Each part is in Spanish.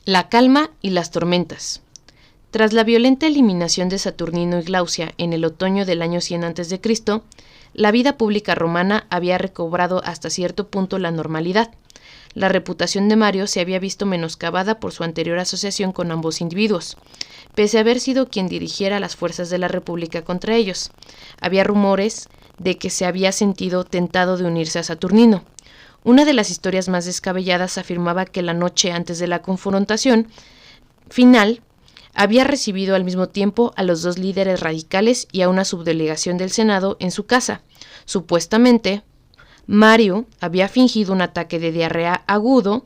La calma y las tormentas. Tras la violenta eliminación de Saturnino y Glaucia en el otoño del año 100 a.C., la vida pública romana había recobrado hasta cierto punto la normalidad. La reputación de Mario se había visto menoscabada por su anterior asociación con ambos individuos, pese a haber sido quien dirigiera las fuerzas de la República contra ellos. Había rumores de que se había sentido tentado de unirse a Saturnino. Una de las historias más descabelladas afirmaba que la noche antes de la confrontación final había recibido al mismo tiempo a los dos líderes radicales y a una subdelegación del Senado en su casa. Supuestamente, Mario había fingido un ataque de diarrea agudo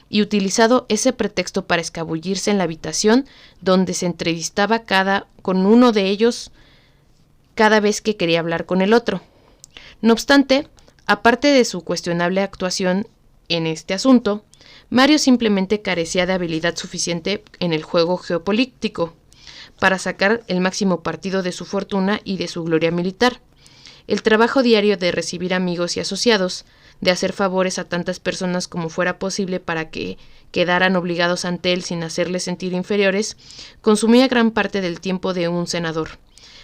y utilizado ese pretexto para escabullirse en la habitación donde se entrevistaba con uno de ellos cada vez que quería hablar con el otro. No obstante, aparte de su cuestionable actuación en este asunto, Mario simplemente carecía de habilidad suficiente en el juego geopolítico para sacar el máximo partido de su fortuna y de su gloria militar. El trabajo diario de recibir amigos y asociados, de hacer favores a tantas personas como fuera posible para que quedaran obligados ante él sin hacerles sentir inferiores, consumía gran parte del tiempo de un senador.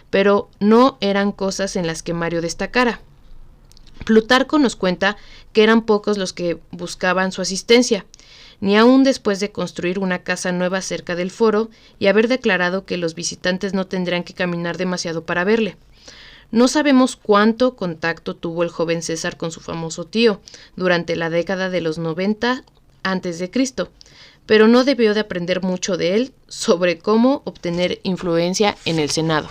Pero no eran cosas en las que Mario destacara. Plutarco nos cuenta que eran pocos los que buscaban su asistencia, ni aun después de construir una casa nueva cerca del foro y haber declarado que los visitantes no tendrían que caminar demasiado para verle. No sabemos cuánto contacto tuvo el joven César con su famoso tío durante la década de los 90 a.C., pero no debió de aprender mucho de él sobre cómo obtener influencia en el Senado.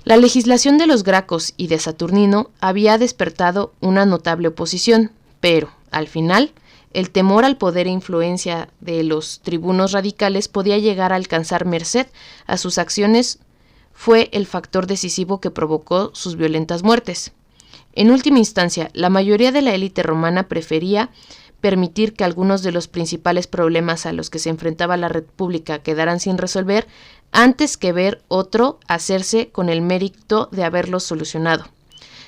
La legislación de los Gracos y de Saturnino había despertado una notable oposición, pero, al final, el temor al poder e influencia de los tribunos radicales podía llegar a alcanzar merced a sus acciones fue el factor decisivo que provocó sus violentas muertes. En última instancia, la mayoría de la élite romana prefería permitir que algunos de los principales problemas a los que se enfrentaba la República quedaran sin resolver antes que ver otro hacerse con el mérito de haberlos solucionado.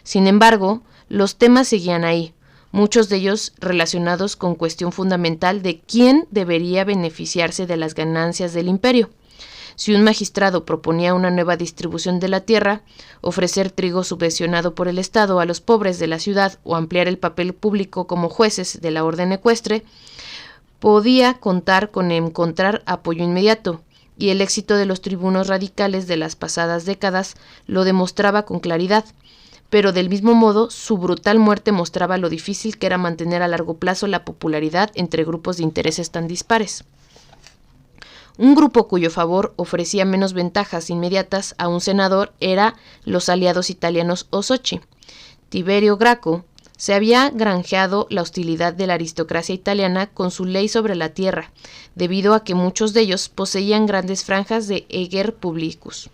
Sin embargo, los temas seguían ahí, muchos de ellos relacionados con cuestión fundamental de quién debería beneficiarse de las ganancias del imperio. Si un magistrado proponía una nueva distribución de la tierra, ofrecer trigo subvencionado por el Estado a los pobres de la ciudad o ampliar el papel público como jueces de la orden ecuestre, podía contar con encontrar apoyo inmediato, y el éxito de los tribunos radicales de las pasadas décadas lo demostraba con claridad, pero del mismo modo su brutal muerte mostraba lo difícil que era mantener a largo plazo la popularidad entre grupos de intereses tan dispares. Un grupo cuyo favor ofrecía menos ventajas inmediatas a un senador era los aliados italianos Ossochi. Tiberio Graco se había granjeado la hostilidad de la aristocracia italiana con su ley sobre la tierra, debido a que muchos de ellos poseían grandes franjas de Ager Publicus.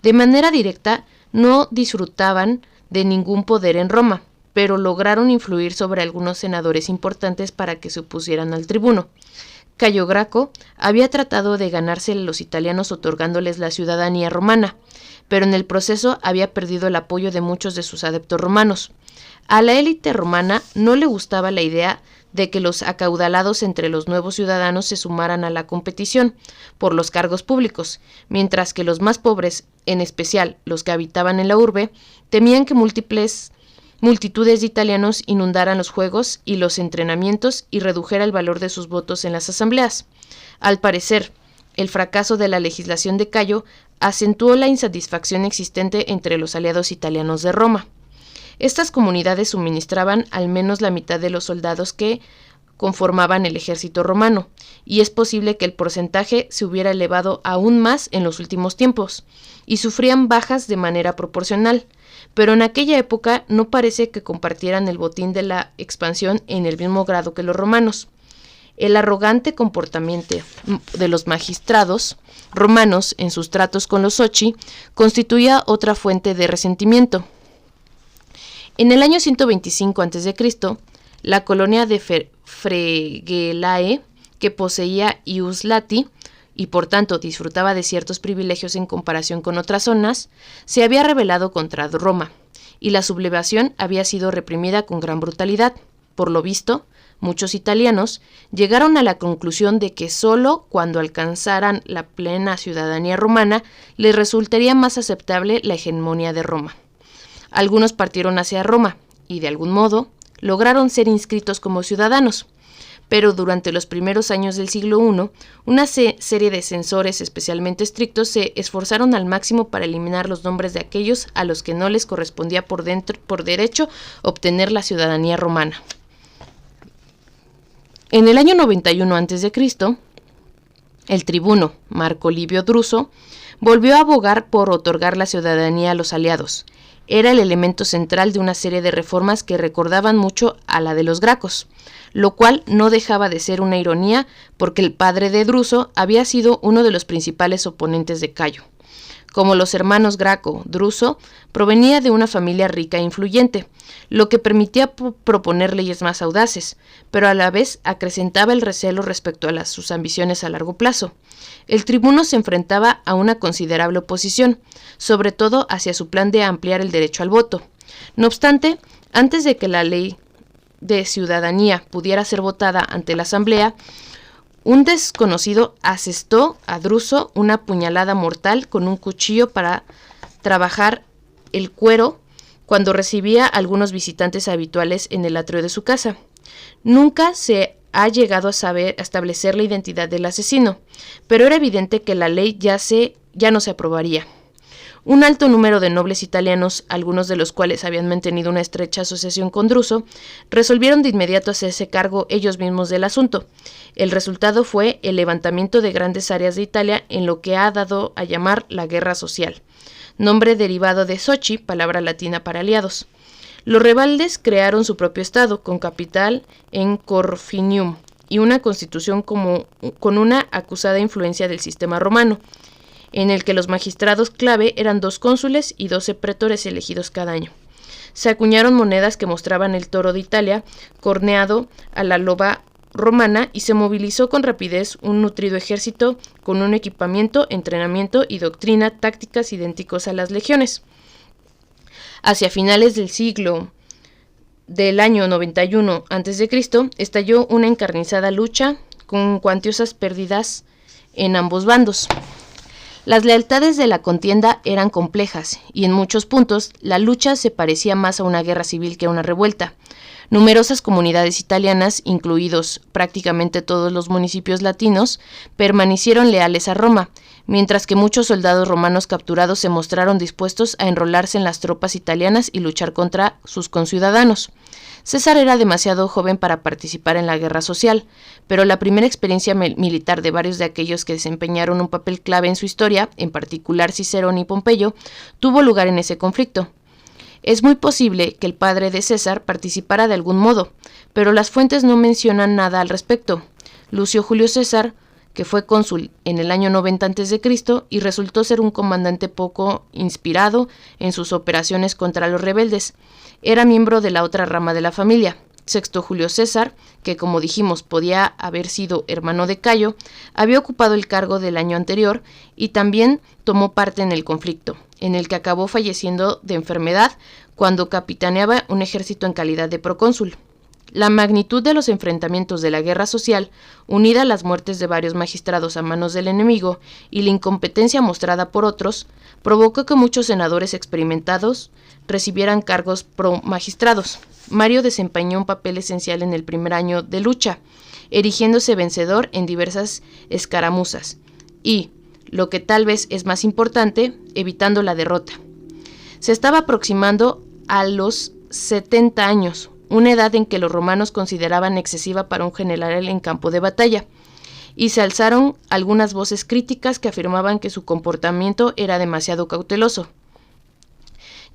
De manera directa, no disfrutaban de ningún poder en Roma, pero lograron influir sobre algunos senadores importantes para que se opusieran al tribuno. Cayo Graco había tratado de ganarse a los italianos otorgándoles la ciudadanía romana, pero en el proceso había perdido el apoyo de muchos de sus adeptos romanos. A la élite romana no le gustaba la idea de que los acaudalados entre los nuevos ciudadanos se sumaran a la competición por los cargos públicos, mientras que los más pobres, en especial los que habitaban en la urbe, temían que multitudes de italianos inundaran los juegos y los entrenamientos y redujera el valor de sus votos en las asambleas. Al parecer, el fracaso de la legislación de Cayo acentuó la insatisfacción existente entre los aliados italianos de Roma. Estas comunidades suministraban al menos la mitad de los soldados que conformaban el ejército romano, y es posible que el porcentaje se hubiera elevado aún más en los últimos tiempos, y sufrían bajas de manera proporcional, pero en aquella época no parece que compartieran el botín de la expansión en el mismo grado que los romanos. El arrogante comportamiento de los magistrados romanos en sus tratos con los Ochi constituía otra fuente de resentimiento. En el año 125 a.C., la colonia de Fregelae, que poseía Ius Lati y por tanto disfrutaba de ciertos privilegios en comparación con otras zonas, se había rebelado contra Roma, y la sublevación había sido reprimida con gran brutalidad. Por lo visto, muchos italianos llegaron a la conclusión de que solo cuando alcanzaran la plena ciudadanía romana les resultaría más aceptable la hegemonía de Roma. Algunos partieron hacia Roma y, de algún modo, lograron ser inscritos como ciudadanos, pero durante los primeros años del siglo I, una serie de censores especialmente estrictos se esforzaron al máximo para eliminar los nombres de aquellos a los que no les correspondía por derecho obtener la ciudadanía romana. En el año 91 a.C., el tribuno Marco Livio Druso volvió a abogar por otorgar la ciudadanía a los aliados. Era el elemento central de una serie de reformas que recordaban mucho a la de los Gracos, lo cual no dejaba de ser una ironía porque el padre de Druso había sido uno de los principales oponentes de Cayo. Como los hermanos Graco, Druso provenía de una familia rica e influyente, lo que permitía proponer leyes más audaces, pero a la vez acrecentaba el recelo respecto a sus ambiciones a largo plazo. El tribuno se enfrentaba a una considerable oposición, sobre todo hacia su plan de ampliar el derecho al voto. No obstante, antes de que la ley de ciudadanía pudiera ser votada ante la asamblea, un desconocido asestó a Druso una puñalada mortal con un cuchillo para trabajar el cuero cuando recibía a algunos visitantes habituales en el atrio de su casa. Nunca se ha llegado a establecer la identidad del asesino, pero era evidente que la ley ya no se aprobaría. Un alto número de nobles italianos, algunos de los cuales habían mantenido una estrecha asociación con Druso, resolvieron de inmediato hacerse cargo ellos mismos del asunto. El resultado fue el levantamiento de grandes áreas de Italia en lo que ha dado a llamar la Guerra Social, nombre derivado de soci, palabra latina para aliados. Los rebeldes crearon su propio estado, con capital en Corfinium, y una constitución con una acusada influencia del sistema romano, en el que los magistrados clave eran 2 cónsules y 12 pretores elegidos cada año. Se acuñaron monedas que mostraban el toro de Italia corneado a la loba romana y se movilizó con rapidez un nutrido ejército con un equipamiento, entrenamiento y doctrina tácticas idénticos a las legiones. Hacia finales del año 91 a.C., estalló una encarnizada lucha con cuantiosas pérdidas en ambos bandos. Las lealtades de la contienda eran complejas y en muchos puntos la lucha se parecía más a una guerra civil que a una revuelta. Numerosas comunidades italianas, incluidos prácticamente todos los municipios latinos, permanecieron leales a Roma, mientras que muchos soldados romanos capturados se mostraron dispuestos a enrolarse en las tropas italianas y luchar contra sus conciudadanos. César era demasiado joven para participar en la guerra social, pero la primera experiencia militar de varios de aquellos que desempeñaron un papel clave en su historia, en particular Cicerón y Pompeyo, tuvo lugar en ese conflicto. Es muy posible que el padre de César participara de algún modo, pero las fuentes no mencionan nada al respecto. Lucio Julio César, que fue cónsul en el año 90 a.C. y resultó ser un comandante poco inspirado en sus operaciones contra los rebeldes, era miembro de la otra rama de la familia. Sexto Julio César, que como dijimos podía haber sido hermano de Cayo, había ocupado el cargo del año anterior y también tomó parte en el conflicto, en el que acabó falleciendo de enfermedad cuando capitaneaba un ejército en calidad de procónsul. La magnitud de los enfrentamientos de la guerra social, unida a las muertes de varios magistrados a manos del enemigo y la incompetencia mostrada por otros, provocó que muchos senadores experimentados recibieran cargos pro-magistrados. Mario desempeñó un papel esencial en el primer año de lucha, erigiéndose vencedor en diversas escaramuzas y, lo que tal vez es más importante, evitando la derrota. Se estaba aproximando a los 70 años, una edad en que los romanos consideraban excesiva para un general en campo de batalla, y se alzaron algunas voces críticas que afirmaban que su comportamiento era demasiado cauteloso.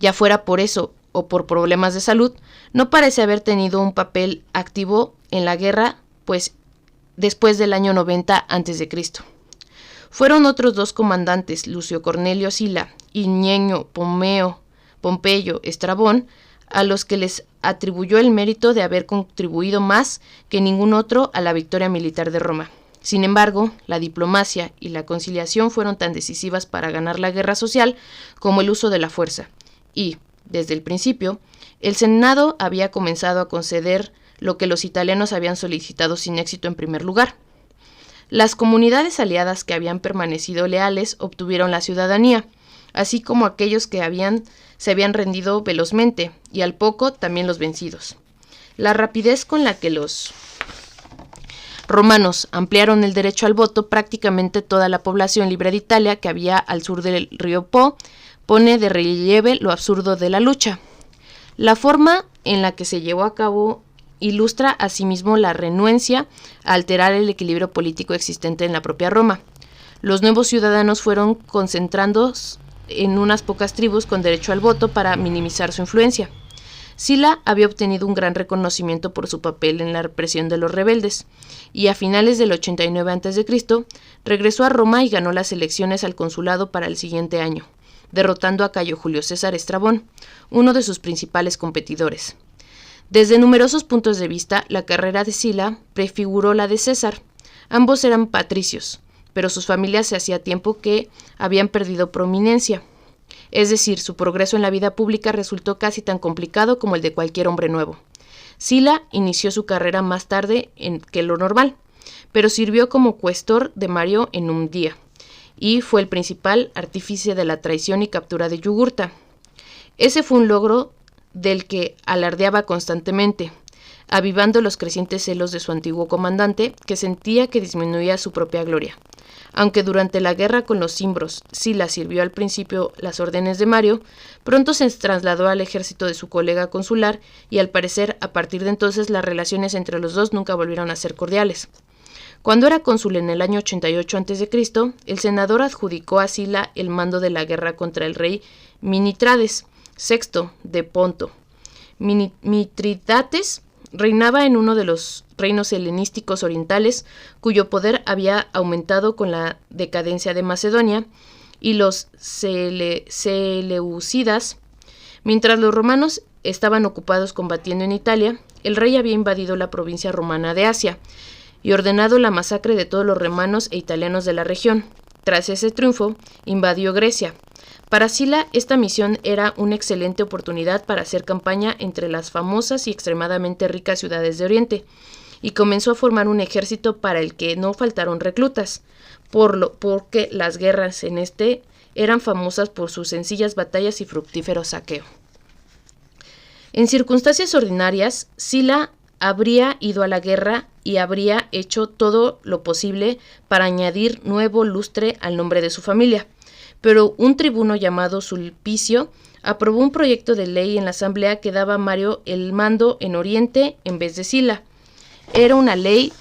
Ya fuera por eso o por problemas de salud, no parece haber tenido un papel activo en la guerra, pues después del año 90 a.C. Fueron otros 2 comandantes, Lucio Cornelio Sila y Ñeño Pompeyo Estrabón, a los que les atribuyó el mérito de haber contribuido más que ningún otro a la victoria militar de Roma. Sin embargo, la diplomacia y la conciliación fueron tan decisivas para ganar la guerra social como el uso de la fuerza, y, desde el principio, el Senado había comenzado a conceder lo que los italianos habían solicitado sin éxito en primer lugar. Las comunidades aliadas que habían permanecido leales obtuvieron la ciudadanía, así como aquellos que se habían rendido velozmente, y al poco también los vencidos. La rapidez con la que los romanos ampliaron el derecho al voto, prácticamente toda la población libre de Italia que había al sur del río Po, pone de relieve lo absurdo de la lucha. La forma en la que se llevó a cabo ilustra asimismo la renuencia a alterar el equilibrio político existente en la propia Roma. Los nuevos ciudadanos fueron concentrándose en unas pocas tribus con derecho al voto para minimizar su influencia. Sila había obtenido un gran reconocimiento por su papel en la represión de los rebeldes, y a finales del 89 a.C. regresó a Roma y ganó las elecciones al consulado para el siguiente año, derrotando a Cayo Julio César Estrabón, uno de sus principales competidores. Desde numerosos puntos de vista, la carrera de Sila prefiguró la de César. Ambos eran patricios, pero sus familias se hacía tiempo que habían perdido prominencia. Es decir, su progreso en la vida pública resultó casi tan complicado como el de cualquier hombre nuevo. Sila inició su carrera más tarde que lo normal, pero sirvió como cuestor de Mario en un día, y fue el principal artífice de la traición y captura de Yugurta. Ese fue un logro del que alardeaba constantemente, avivando los crecientes celos de su antiguo comandante, que sentía que disminuía su propia gloria. Aunque durante la guerra con los cimbros Sila sirvió al principio las órdenes de Mario, pronto se trasladó al ejército de su colega consular y al parecer a partir de entonces las relaciones entre los dos nunca volvieron a ser cordiales. Cuando era cónsul en el año 88 a.C., el senador adjudicó a Sila el mando de la guerra contra el rey Minitrades VI de Ponto. Mitridates reinaba en uno de los reinos helenísticos orientales, cuyo poder había aumentado con la decadencia de Macedonia y los seleucidas. Mientras los romanos estaban ocupados combatiendo en Italia, el rey había invadido la provincia romana de Asia y ordenado la masacre de todos los romanos e italianos de la región. Tras ese triunfo, invadió Grecia. Para Sila, esta misión era una excelente oportunidad para hacer campaña entre las famosas y extremadamente ricas ciudades de Oriente, y comenzó a formar un ejército para el que no faltaron reclutas, porque las guerras en este eran famosas por sus sencillas batallas y fructífero saqueo. En circunstancias ordinarias, Sila habría ido a la guerra y habría hecho todo lo posible para añadir nuevo lustre al nombre de su familia. Pero un tribuno llamado Sulpicio aprobó un proyecto de ley en la asamblea que daba a Mario el mando en Oriente en vez de Sila. Era una ley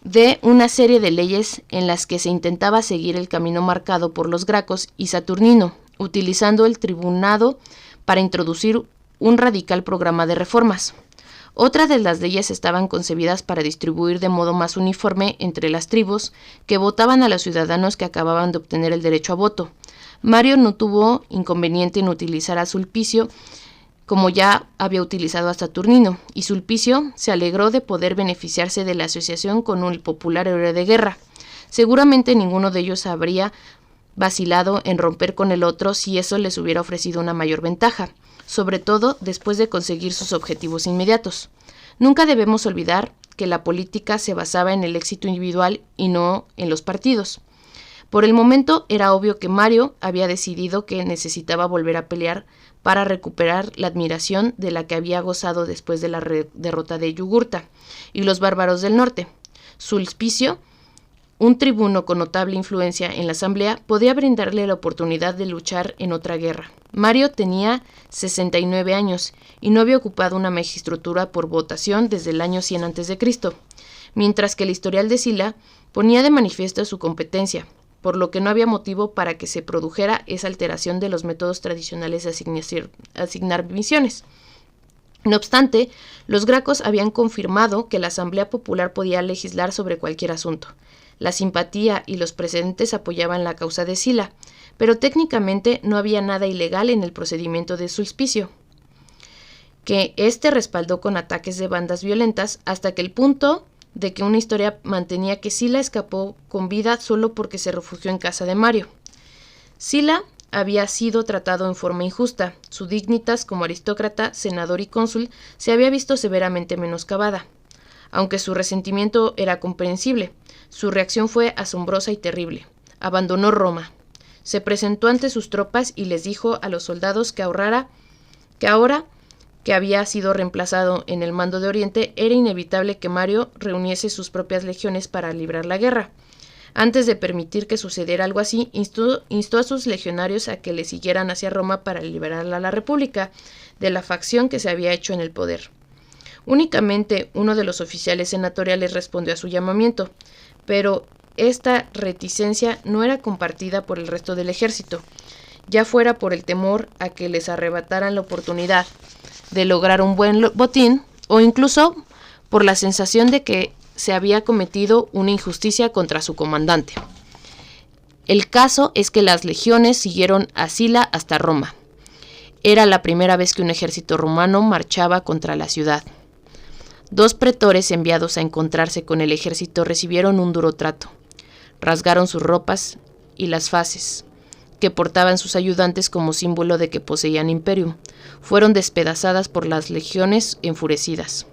de una serie de leyes en las que se intentaba seguir el camino marcado por los Gracos y Saturnino, utilizando el tribunado para introducir un radical programa de reformas. Otras de las leyes estaban concebidas para distribuir de modo más uniforme entre las tribus que votaban a los ciudadanos que acababan de obtener el derecho a voto. Mario no tuvo inconveniente en utilizar a Sulpicio, como ya había utilizado a Saturnino, y Sulpicio se alegró de poder beneficiarse de la asociación con un popular héroe de guerra. Seguramente ninguno de ellos habría vacilado en romper con el otro si eso les hubiera ofrecido una mayor ventaja, sobre todo después de conseguir sus objetivos inmediatos. Nunca debemos olvidar que la política se basaba en el éxito individual y no en los partidos. Por el momento era obvio que Mario había decidido que necesitaba volver a pelear para recuperar la admiración de la que había gozado después de la derrota de Yugurta y los bárbaros del norte. Sulpicio, un tribuno con notable influencia en la asamblea, podía brindarle la oportunidad de luchar en otra guerra. Mario tenía 69 años y no había ocupado una magistratura por votación desde el año 100 a.C., mientras que el historial de Sila ponía de manifiesto su competencia, por lo que no había motivo para que se produjera esa alteración de los métodos tradicionales de asignar misiones. No obstante, los gracos habían confirmado que la Asamblea Popular podía legislar sobre cualquier asunto. La simpatía y los precedentes apoyaban la causa de Sila, pero técnicamente no había nada ilegal en el procedimiento de Sulpicio, que éste respaldó con ataques de bandas violentas hasta que el punto de que una historia mantenía que Sila escapó con vida solo porque se refugió en casa de Mario. Sila había sido tratado en forma injusta. Su dignitas como aristócrata, senador y cónsul se había visto severamente menoscabada. Aunque su resentimiento era comprensible, su reacción fue asombrosa y terrible. Abandonó Roma. Se presentó ante sus tropas y les dijo a los soldados que ahora que había sido reemplazado en el mando de Oriente, era inevitable que Mario reuniese sus propias legiones para librar la guerra. Antes de permitir que sucediera algo así, instó a sus legionarios a que le siguieran hacia Roma para liberar a la República de la facción que se había hecho en el poder. Únicamente uno de los oficiales senatoriales respondió a su llamamiento, pero esta reticencia no era compartida por el resto del ejército, ya fuera por el temor a que les arrebataran la oportunidad de lograr un buen botín, o incluso por la sensación de que se había cometido una injusticia contra su comandante. El caso es que las legiones siguieron a Sila hasta Roma. Era la primera vez que un ejército romano marchaba contra la ciudad. 2 pretores enviados a encontrarse con el ejército recibieron un duro trato. Rasgaron sus ropas y las faces que portaban sus ayudantes como símbolo de que poseían imperium, fueron despedazadas por las legiones enfurecidas.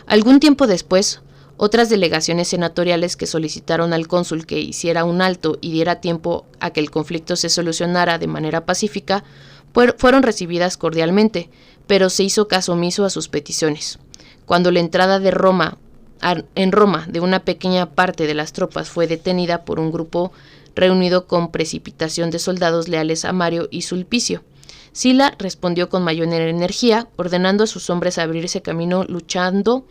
Algún tiempo después, otras delegaciones senatoriales que solicitaron al cónsul que hiciera un alto y diera tiempo a que el conflicto se solucionara de manera pacífica, fueron recibidas cordialmente, pero se hizo caso omiso a sus peticiones. Cuando la entrada en Roma de una pequeña parte de las tropas fue detenida por un grupo reunido con precipitación de soldados leales a Mario y Sulpicio, Sila respondió con mayor energía, ordenando a sus hombres abrirse camino luchando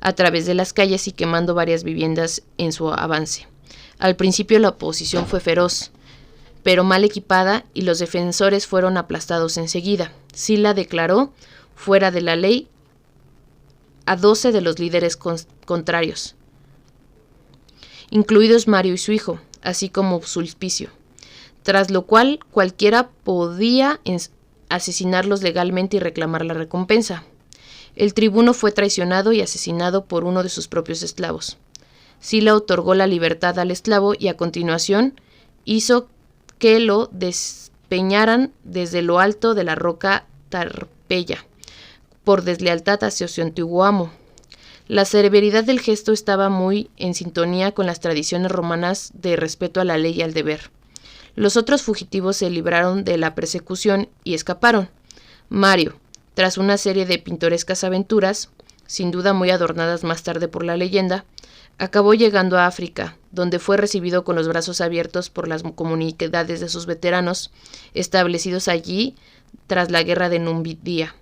a través de las calles y quemando varias viviendas en su avance. Al principio la oposición fue feroz, pero mal equipada, y los defensores fueron aplastados enseguida. Sila declaró fuera de la ley a 12 de los líderes contrarios, incluidos Mario y su hijo, así como Sulpicio, tras lo cual cualquiera podía asesinarlos legalmente y reclamar la recompensa. El tribuno fue traicionado y asesinado por uno de sus propios esclavos. Sila otorgó la libertad al esclavo y a continuación hizo que lo despeñaran desde lo alto de la roca Tarpeya, por deslealtad hacia su antiguo amo. La severidad del gesto estaba muy en sintonía con las tradiciones romanas de respeto a la ley y al deber. Los otros fugitivos se libraron de la persecución y escaparon. Mario, tras una serie de pintorescas aventuras, sin duda muy adornadas más tarde por la leyenda, acabó llegando a África, donde fue recibido con los brazos abiertos por las comunidades de sus veteranos, establecidos allí tras la guerra de Numidia.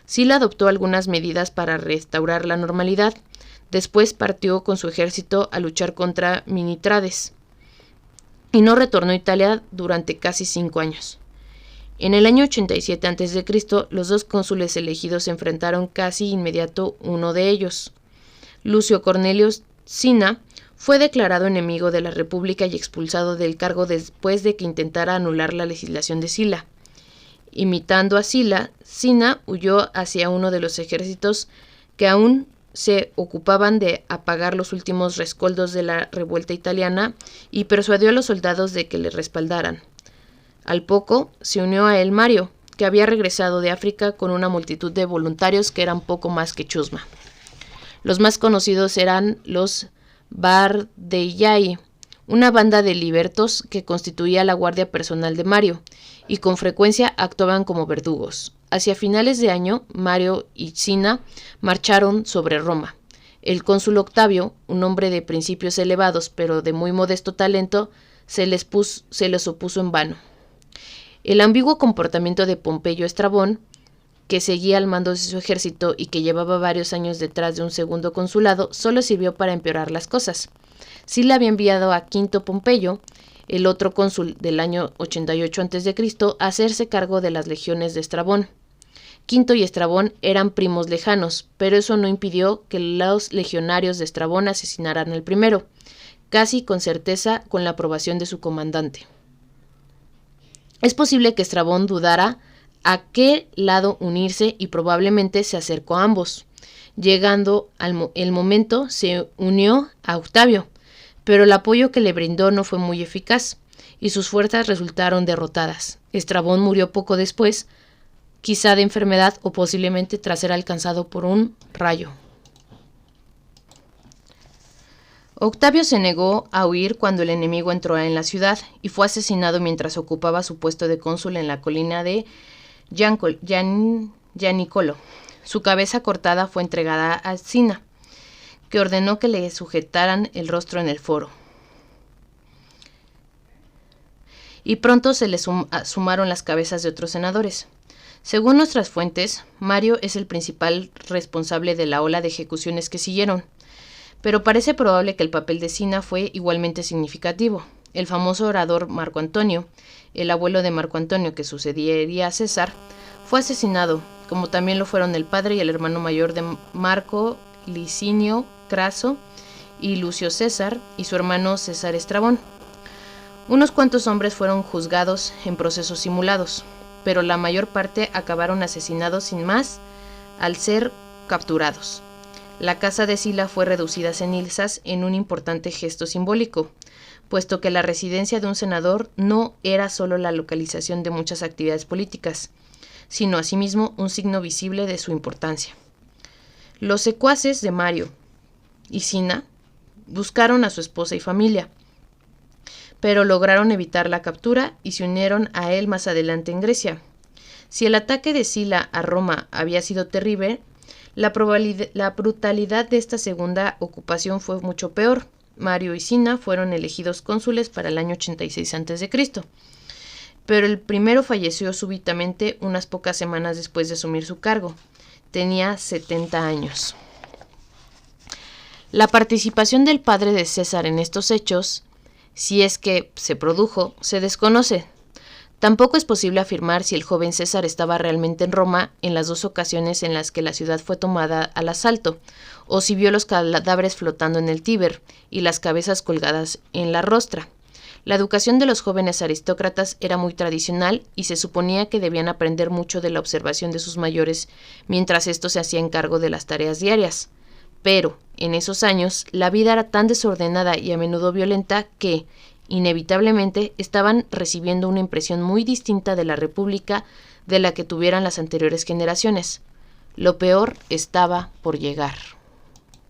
Sila adoptó algunas medidas para restaurar la normalidad. Después partió con su ejército a luchar contra Minitrades y no retornó a Italia durante casi 5 años. En el año 87 a.C., los 2 cónsules elegidos se enfrentaron casi inmediato uno de ellos. Lucio Cornelio Cinna fue declarado enemigo de la República y expulsado del cargo después de que intentara anular la legislación de Sila. Imitando a Sila, Cinna huyó hacia uno de los ejércitos que aún se ocupaban de apagar los últimos rescoldos de la revuelta italiana y persuadió a los soldados de que le respaldaran. Al poco se unió a él Mario, que había regresado de África con una multitud de voluntarios que eran poco más que chusma. Los más conocidos eran los Bardeillai, una banda de libertos que constituía la guardia personal de Mario, y con frecuencia actuaban como verdugos. Hacia finales de año, Mario y Cinna marcharon sobre Roma. El cónsul Octavio, un hombre de principios elevados pero de muy modesto talento, se les opuso en vano. El ambiguo comportamiento de Pompeyo Estrabón, que seguía al mando de su ejército y que llevaba varios años detrás de un segundo consulado, solo sirvió para empeorar las cosas. Sila había enviado a Quinto Pompeyo, el otro cónsul del año 88 a.C., a hacerse cargo de las legiones de Estrabón. Quinto y Estrabón eran primos lejanos, pero eso no impidió que los legionarios de Estrabón asesinaran al primero, casi con certeza con la aprobación de su comandante. Es posible que Estrabón dudara a qué lado unirse y probablemente se acercó a ambos. Llegando el momento, se unió a Octavio, pero el apoyo que le brindó no fue muy eficaz. y sus fuerzas resultaron derrotadas. Estrabón murió poco después, quizá de enfermedad o posiblemente tras ser alcanzado por un rayo. Octavio se negó a huir cuando el enemigo entró en la ciudad y fue asesinado mientras ocupaba su puesto de cónsul en la colina de Yanicolo. Su cabeza cortada fue entregada a Cinna, que ordenó que le sujetaran el rostro en el foro. Y pronto se le sumaron las cabezas de otros senadores. Según nuestras fuentes, Mario es el principal responsable de la ola de ejecuciones que siguieron, pero parece probable que el papel de Cinna fue igualmente significativo. El famoso orador Marco Antonio, el abuelo de Marco Antonio que sucedería a César, fue asesinado, como también lo fueron el padre y el hermano mayor de Marco, Licinio Craso, y Lucio César, y su hermano César Estrabón. Unos cuantos hombres fueron juzgados en procesos simulados, pero la mayor parte acabaron asesinados sin más al ser capturados. La casa de Sila fue reducida a cenizas en un importante gesto simbólico, puesto que la residencia de un senador no era solo la localización de muchas actividades políticas, sino asimismo un signo visible de su importancia. Los secuaces de Mario y Cinna buscaron a su esposa y familia, pero lograron evitar la captura y se unieron a él más adelante en Grecia. Si el ataque de Sila a Roma había sido terrible, la brutalidad de esta segunda ocupación fue mucho peor. Mario y Cinna fueron elegidos cónsules para el año 86 a.C., pero el primero falleció súbitamente unas pocas semanas después de asumir su cargo. Tenía 70 años. La participación del padre de César en estos hechos, si es que se produjo, se desconoce. Tampoco es posible afirmar si el joven César estaba realmente en Roma en las dos ocasiones en las que la ciudad fue tomada al asalto, o si vio los cadáveres flotando en el Tíber y las cabezas colgadas en la rostra. La educación de los jóvenes aristócratas era muy tradicional y se suponía que debían aprender mucho de la observación de sus mayores mientras estos se hacían cargo de las tareas diarias. Pero, en esos años, la vida era tan desordenada y a menudo violenta que, inevitablemente, estaban recibiendo una impresión muy distinta de la República de la que tuvieran las anteriores generaciones. Lo peor estaba por llegar.